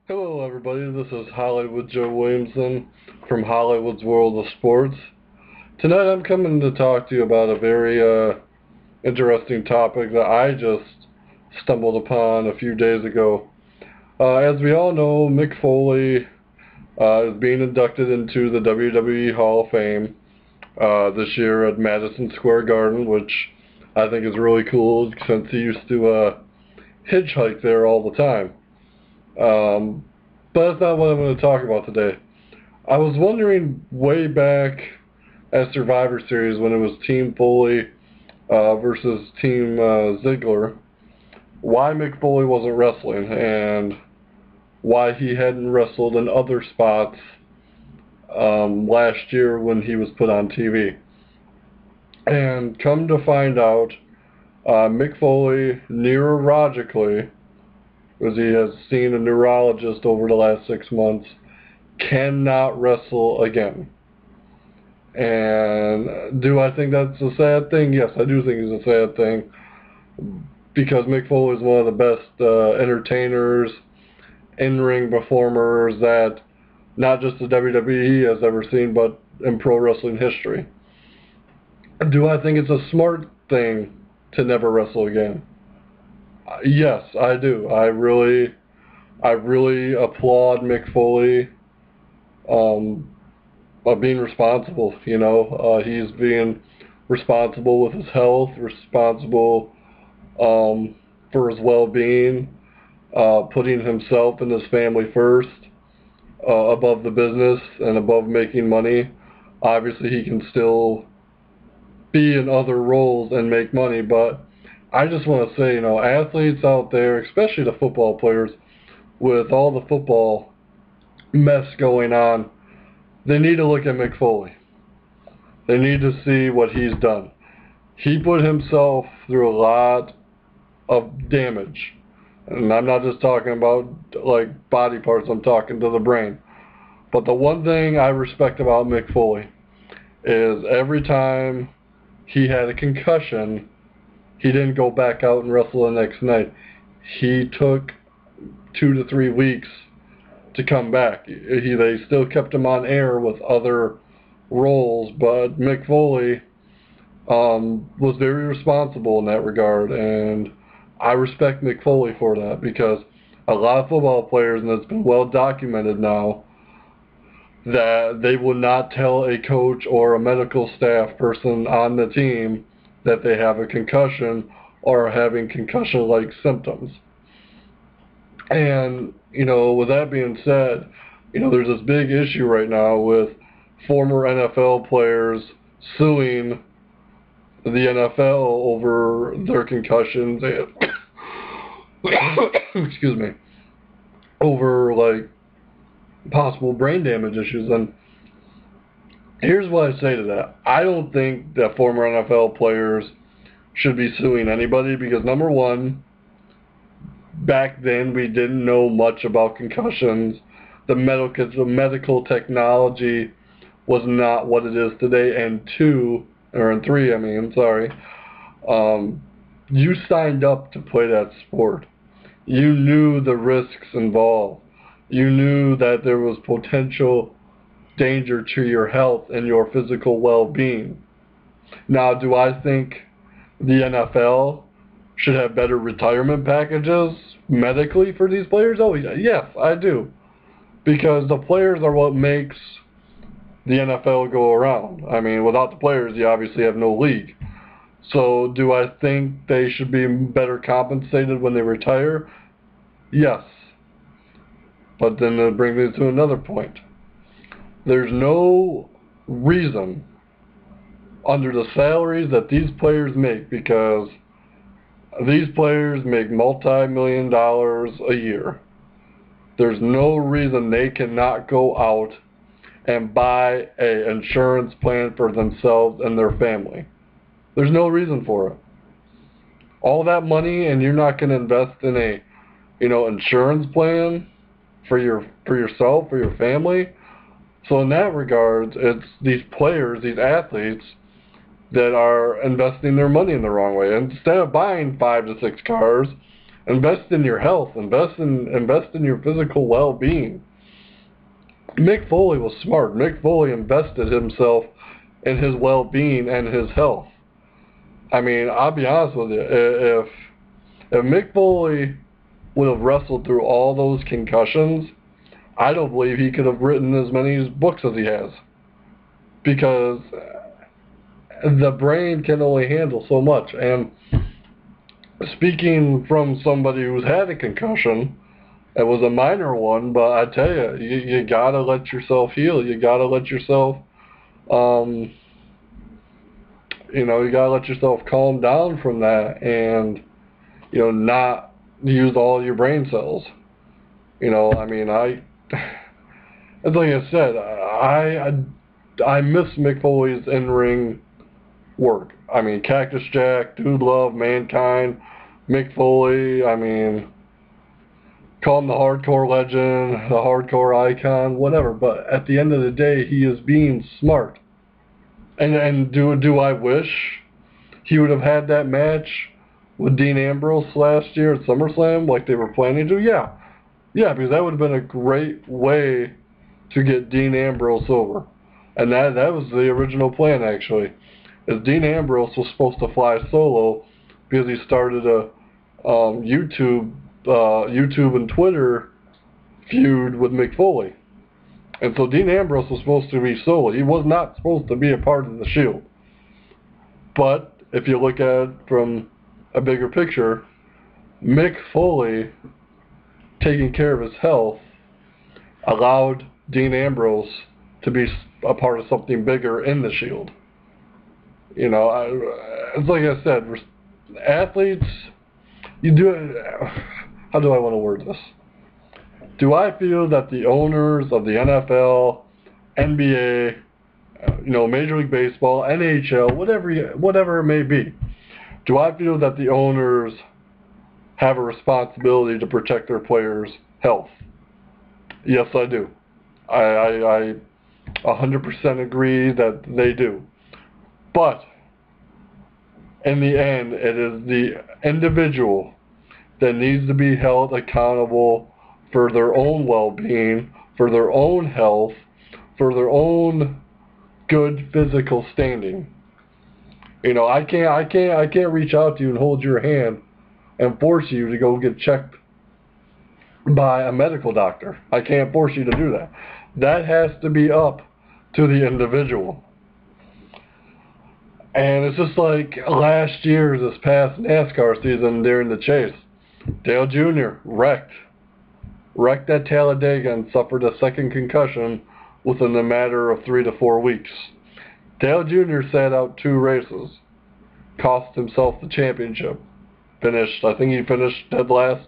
Hello everybody, this is Hollywood Joe Williamson from Hollywood's World of Sports. Tonight I'm coming to talk to you about a very interesting topic that I just stumbled upon a few days ago. As we all know, Mick Foley is being inducted into the WWE Hall of Fame this year at Madison Square Garden, which I think is really cool since he used to hitchhike there all the time. But that's not what I'm going to talk about today. I was wondering way back at Survivor Series when it was Team Foley versus Team Ziggler, why Mick Foley wasn't wrestling and why he hadn't wrestled in other spots last year when he was put on TV. And come to find out, Mick Foley neurologically, because he has seen a neurologist over the last 6 months, cannot wrestle again. And do I think that's a sad thing? Yes, I do think it's a sad thing, because Mick Foley is one of the best entertainers, in-ring performers that not just the WWE has ever seen, but in pro wrestling history. Do I think it's a smart thing to never wrestle again? Yes, I do. I really applaud Mick Foley of being responsible. He's being responsible with his health, responsible for his well-being, putting himself and his family first above the business and above making money. Obviously, he can still be in other roles and make money, but I just want to say, athletes out there, especially the football players, with all the football mess going on, they need to look at Mick Foley. They need to see what he's done. He put himself through a lot of damage. And I'm not just talking about like body parts, I'm talking to the brain. But the one thing I respect about Mick Foley is every time he had a concussion, he didn't go back out and wrestle the next night. He took 2 to 3 weeks to come back. They still kept him on air with other roles, but Mick Foley was very responsible in that regard, and I respect Mick Foley for that, because a lot of football players, and it's been well documented now, that they will not tell a coach or a medical staff person on the team that they have a concussion or are having concussion-like symptoms. And, with that being said, there's this big issue right now with former NFL players suing the NFL over their concussions and excuse me, over possible brain damage issues. And here's what I say to that. I don't think that former NFL players should be suing anybody, because number one, back then we didn't know much about concussions. The medical technology was not what it is today. And three, you signed up to play that sport. You knew the risks involved. You knew that there was potential danger to your health and your physical well-being. Now, do I think the NFL should have better retirement packages medically for these players? Oh, yes, I do. Because the players are what makes the NFL go around. Without the players, you obviously have no league. So do I think they should be better compensated when they retire? Yes. But then that brings me to another point. There's no reason under the salaries that these players make, because these players make multi-million dollars a year. There's no reason they cannot go out and buy an insurance plan for themselves and their family. There's no reason for it. All that money, and you're not going to invest in a, insurance plan for yourself, for your family. So in that regard, it's these players, these athletes, that are investing their money in the wrong way. Instead of buying 5 to 6 cars Invest in your health. Invest in your physical well-being. Mick Foley was smart. Mick Foley invested himself in his well-being and his health. I mean, I'll be honest with you. If Mick Foley would have wrestled through all those concussions, I don't believe he could have written as many books as he has. Because the brain can only handle so much. And speaking from somebody who's had a concussion, it was a minor one, but I tell you, you gotta let yourself heal. You gotta let yourself, you gotta let yourself calm down from that, and not use all your brain cells. I mean, it's like I said, I miss Mick Foley's in-ring work. I mean, Cactus Jack, Dude Love, Mankind, Mick Foley, I mean, call him the hardcore legend, the hardcore icon, whatever, but at the end of the day, he is being smart. And do I wish he would have had that match with Dean Ambrose last year at SummerSlam like they were planning to? Yeah. Yeah, because that would have been a great way to get Dean Ambrose over. And that was the original plan, actually. Is Dean Ambrose was supposed to fly solo because he started a YouTube and Twitter feud with Mick Foley. And so Dean Ambrose was supposed to be solo. He was not supposed to be a part of the Shield. But if you look at it from a bigger picture, Mick Foley taking care of his health allowed Dean Ambrose to be a part of something bigger in the Shield. It's like I said, athletes, how do I want to word this? Do I feel that the owners of the NFL, NBA, Major League Baseball, NHL, whatever it may be, do I feel that the owners have a responsibility to protect their players' health? Yes, I do. I 100% agree that they do. But in the end, it is the individual that needs to be held accountable for their own well-being, for their own health, for their own good physical standing. I can't reach out to you and hold your hand and force you to go get checked by a medical doctor. I can't force you to do that. That has to be up to the individual. And it's just like last year, this past NASCAR season during the chase. Dale Jr. wrecked at Talladega and suffered a second concussion within a matter of 3 to 4 weeks. Dale Jr. sat out 2 races, cost himself the championship. I think he finished dead last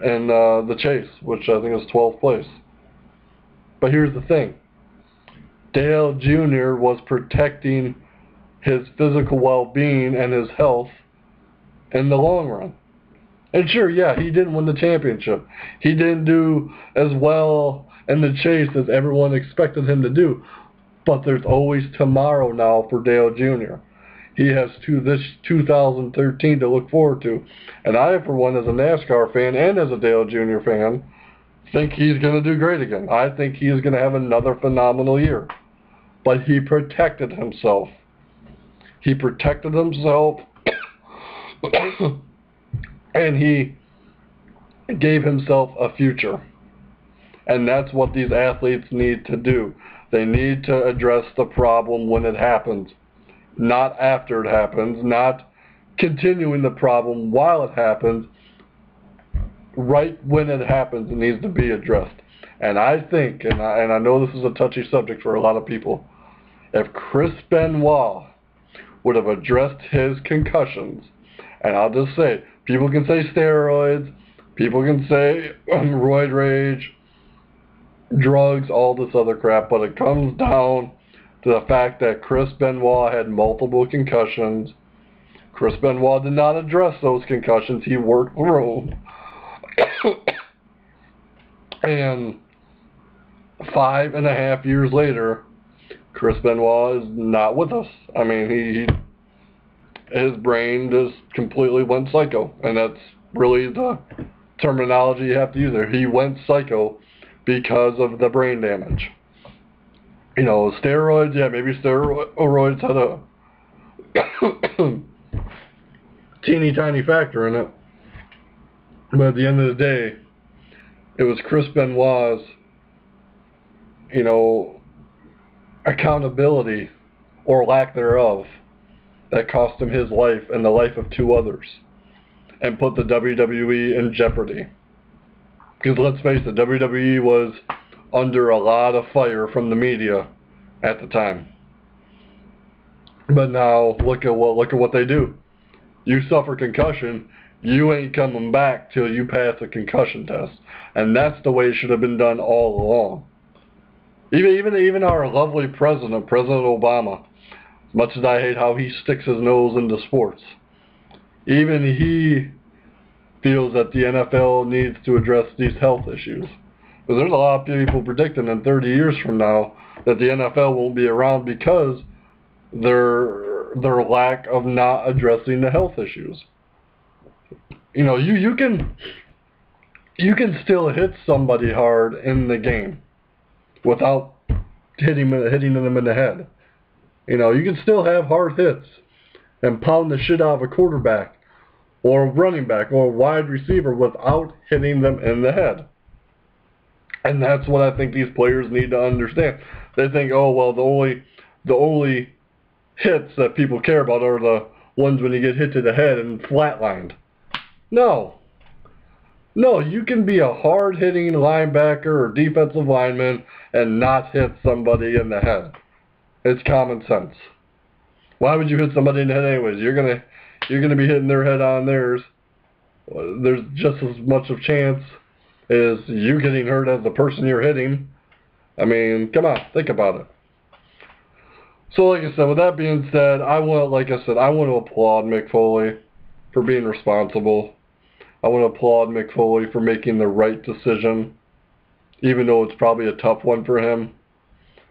in the chase, which I think was 12th place. But here's the thing. Dale Jr. was protecting his physical well-being and his health in the long run. And sure, yeah, he didn't win the championship. He didn't do as well in the chase as everyone expected him to do. But there's always tomorrow now for Dale Jr. He has this 2013 to look forward to. And I, for one, as a NASCAR fan and as a Dale Jr. fan, think he's going to do great again. I think he is going to have another phenomenal year. But he protected himself. He protected himself and he gave himself a future. And that's what these athletes need to do. They need to address the problem when it happens, not after it happens, not continuing the problem while it happens. Right when it happens, it needs to be addressed. And I think, and I know this is a touchy subject for a lot of people, if Chris Benoit would have addressed his concussions, and I'll just say, people can say steroids, people can say roid rage, drugs, all this other crap, but it comes down to the fact that Chris Benoit had multiple concussions. Chris Benoit did not address those concussions. He worked through them. And 5.5 years later, Chris Benoit is not with us. His brain just completely went psycho, and that's really the terminology you have to use there. He went psycho because of the brain damage. You know, steroids, yeah, maybe steroids had a teeny tiny factor in it. But at the end of the day, it was Chris Benoit's, you know, accountability or lack thereof that cost him his life and the life of 2 others and put the WWE in jeopardy. Because let's face it, WWE was under a lot of fire from the media at the time. But now look at what they do. You suffer concussion, you ain't coming back till you pass a concussion test. And that's the way it should have been done all along. Even our lovely President Obama, as much as I hate how he sticks his nose into sports, even he feels that the NFL needs to address these health issues. Because there's a lot of people predicting in 30 years from now that the NFL won't be around because their lack of not addressing the health issues. You know, you can still hit somebody hard in the game without hitting them in the head. You know, you can still have hard hits and pound the shit out of a quarterback or a running back or a wide receiver without hitting them in the head. And that's what I think these players need to understand. They think, oh, well, the only hits that people care about are the ones when you get hit to the head and flatlined. No, you can be a hard-hitting linebacker or defensive lineman and not hit somebody in the head. It's common sense. Why would you hit somebody in the head anyways? You're gonna be hitting their head on theirs. There's just as much of chance as you getting hurt as the person you're hitting. I mean, come on, think about it. So like I said, with that being said, I want to applaud Mick Foley for being responsible. I want to applaud Mick Foley for making the right decision, even though it's probably a tough one for him.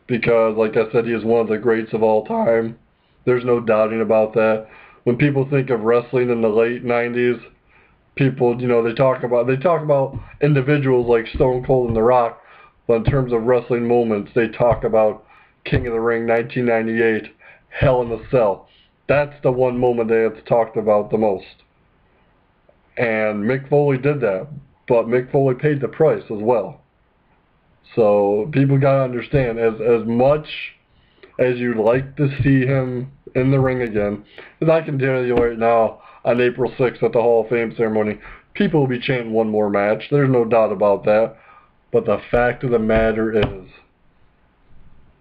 Because, like I said, he is one of the greats of all time. There's no doubting about that. When people think of wrestling in the late 90s, people, you know, they talk about individuals like Stone Cold and The Rock, but in terms of wrestling moments, they talk about King of the Ring 1998, Hell in a Cell. That's the one moment that's talked about the most. And Mick Foley did that, but Mick Foley paid the price as well. So people gotta understand, as much as you'd like to see him in the ring again, because I can tell you right now, on April 6th at the Hall of Fame ceremony, people will be chanting one more match. There's no doubt about that. But the fact of the matter is,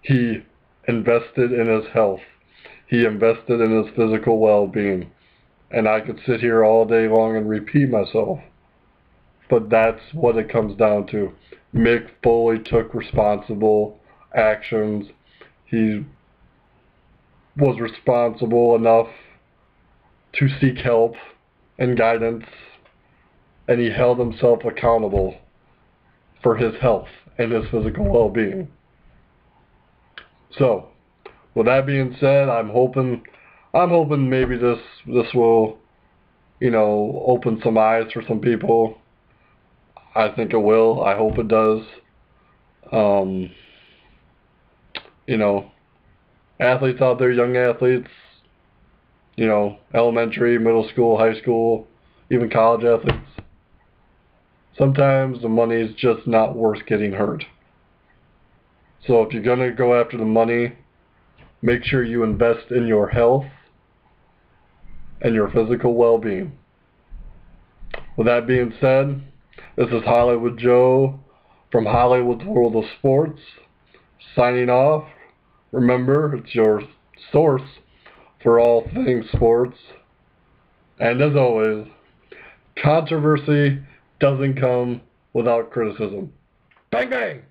he invested in his health. He invested in his physical well-being. And I could sit here all day long and repeat myself. But that's what it comes down to. Mick Foley took responsible actions. He was responsible enough to seek help and guidance. And he held himself accountable for his health and his physical well-being. So, with that being said, I'm hoping maybe this will, you know, open some eyes for some people. I think it will. I hope it does. You know, athletes out there, young athletes, you know, elementary, middle school, high school, even college athletes. Sometimes the money is just not worth getting hurt. So if you're going to go after the money, make sure you invest in your health and your physical well-being. With that being said, this is Hollywood Joe from Hollywood's World of Sports, signing off. Remember, it's your source for all things sports. And as always, controversy doesn't come without criticism. Bang, bang!